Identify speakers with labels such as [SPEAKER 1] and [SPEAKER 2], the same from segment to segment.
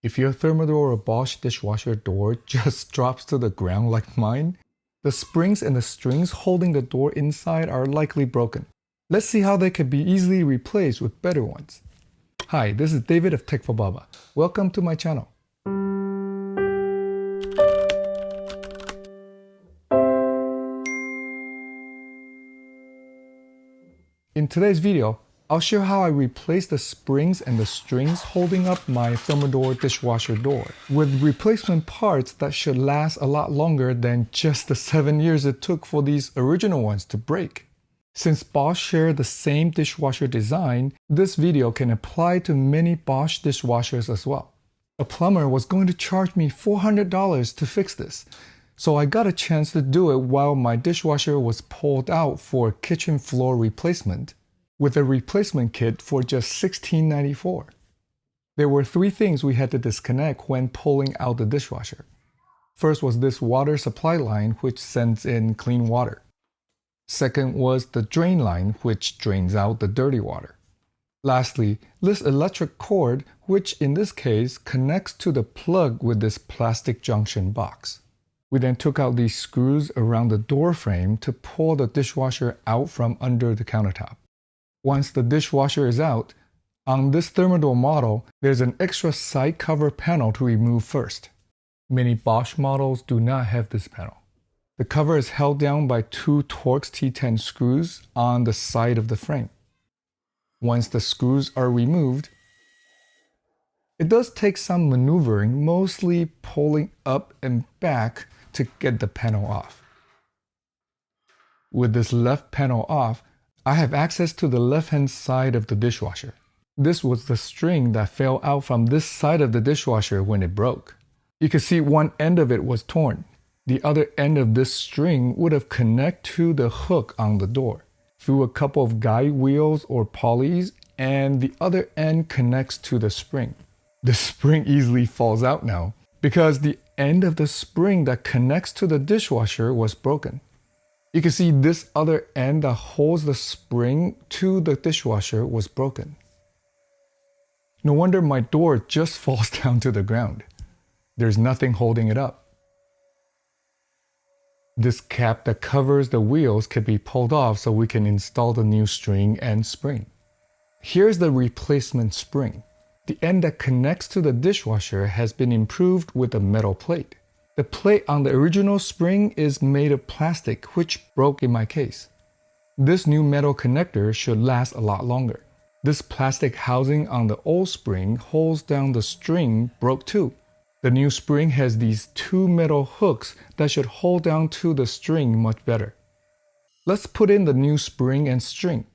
[SPEAKER 1] If your Thermador or Bosch dishwasher door just drops to the ground like mine, the springs and the strings holding the door inside are likely broken. Let's see how they can be easily replaced with better ones. Hi, this is David of Tech for Baba. Welcome to my channel. In today's video, I'll show how I replaced the springs and the strings holding up my Thermador dishwasher door with replacement parts that should last a lot longer than just the 7 years it took for these original ones to break. Since Bosch share the same dishwasher design, this video can apply to many Bosch dishwashers as well. A plumber was going to charge me $400 to fix this, so I got a chance to do it while my dishwasher was pulled out for a kitchen floor replacement, with a replacement kit for just $16.94. There were 3 things we had to disconnect when pulling out the dishwasher. First was this water supply line, which sends in clean water. Second was the drain line, which drains out the dirty water. Lastly, this electric cord, which in this case connects to the plug with this plastic junction box. We then took out these screws around the door frame to pull the dishwasher out from under the countertop. Once the dishwasher is out, on this Thermador model, there's an extra side cover panel to remove first. Many Bosch models do not have this panel. The cover is held down by 2 Torx T10 screws on the side of the frame. Once the screws are removed, it does take some maneuvering, mostly pulling up and back to get the panel off. With this left panel off, I have access to the left-hand side of the dishwasher. This was the string that fell out from this side of the dishwasher when it broke. You can see one end of it was torn. The other end of this string would have connected to the hook on the door through a couple of guide wheels or pulleys, and the other end connects to the spring. The spring easily falls out now because the end of the spring that connects to the dishwasher was broken. You can see this other end that holds the spring to the dishwasher was broken. No wonder my door just falls down to the ground. There's nothing holding it up. This cap that covers the wheels can be pulled off so we can install the new string and spring. Here's the replacement spring. The end that connects to the dishwasher has been improved with a metal plate. The plate on the original spring is made of plastic, which broke in my case. This new metal connector should last a lot longer. This plastic housing on the old spring holds down the string broke too. The new spring has these 2 metal hooks that should hold down to the string much better. Let's put in the new spring and string.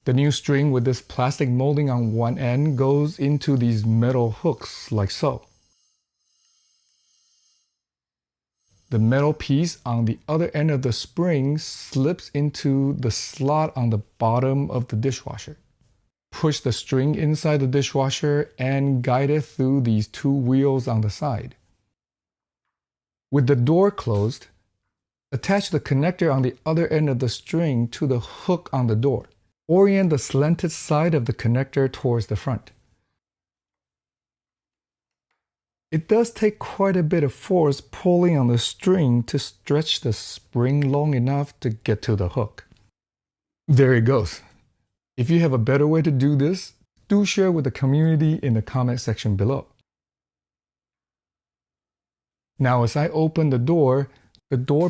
[SPEAKER 1] The new string with this plastic molding on one end goes into these metal hooks like so. The metal piece on the other end of the spring slips into the slot on the bottom of the dishwasher. Push the string inside the dishwasher and guide it through these 2 wheels on the side. With the door closed, attach the connector on the other end of the string to the hook on the door. Orient the slanted side of the connector towards the front. It does take quite a bit of force pulling on the string to stretch the spring long enough to get to the hook. There it goes. If you have a better way to do this, do share with the community in the comment section below. Now as I open the door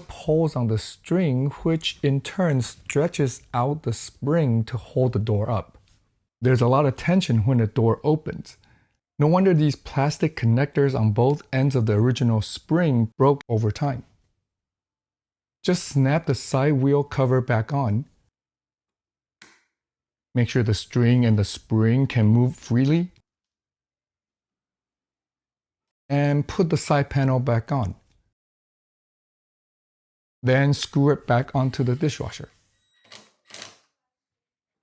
[SPEAKER 1] pulls on the string, which in turn stretches out the spring to hold the door up. There's a lot of tension when the door opens. No wonder these plastic connectors on both ends of the original spring broke over time. Just snap the side wheel cover back on. Make sure the string and the spring can move freely. And put the side panel back on. Then screw it back onto the dishwasher.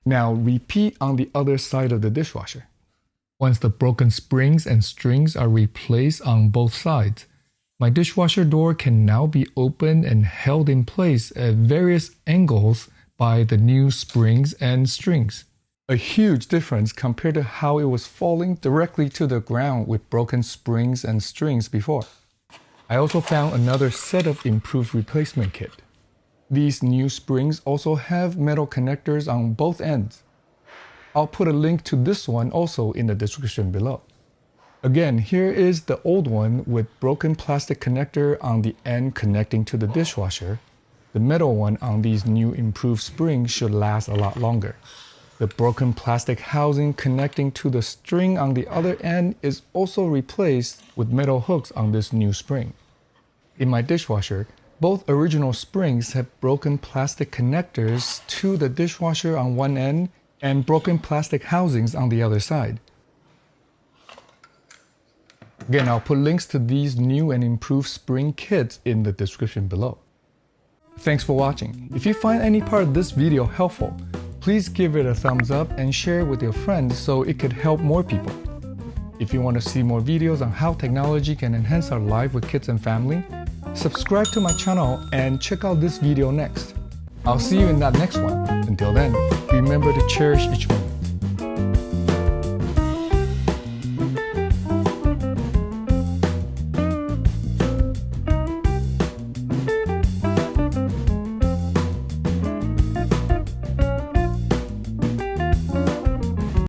[SPEAKER 1] Now repeat on the other side of the dishwasher. Once the broken springs and strings are replaced on both sides, my dishwasher door can now be opened and held in place at various angles by the new springs and strings. A huge difference compared to how it was falling directly to the ground with broken springs and strings before. I also found another set of improved replacement kit. These new springs also have metal connectors on both ends. I'll put a link to this one also in the description below. Again, here is the old one with broken plastic connector on the end connecting to the dishwasher. The metal one on these new improved springs should last a lot longer. The broken plastic housing connecting to the string on the other end is also replaced with metal hooks on this new spring. In my dishwasher, both original springs have broken plastic connectors to the dishwasher on one end and broken plastic housings on the other side. Again, I'll put links to these new and improved spring kits in the description below. Thanks for watching. If you find any part of this video helpful, please give it a thumbs up and share it with your friends so it could help more people. If you want to see more videos on how technology can enhance our life with kids and family, subscribe to my channel and check out this video next. I'll see you in that next one. Until then, remember to cherish each moment.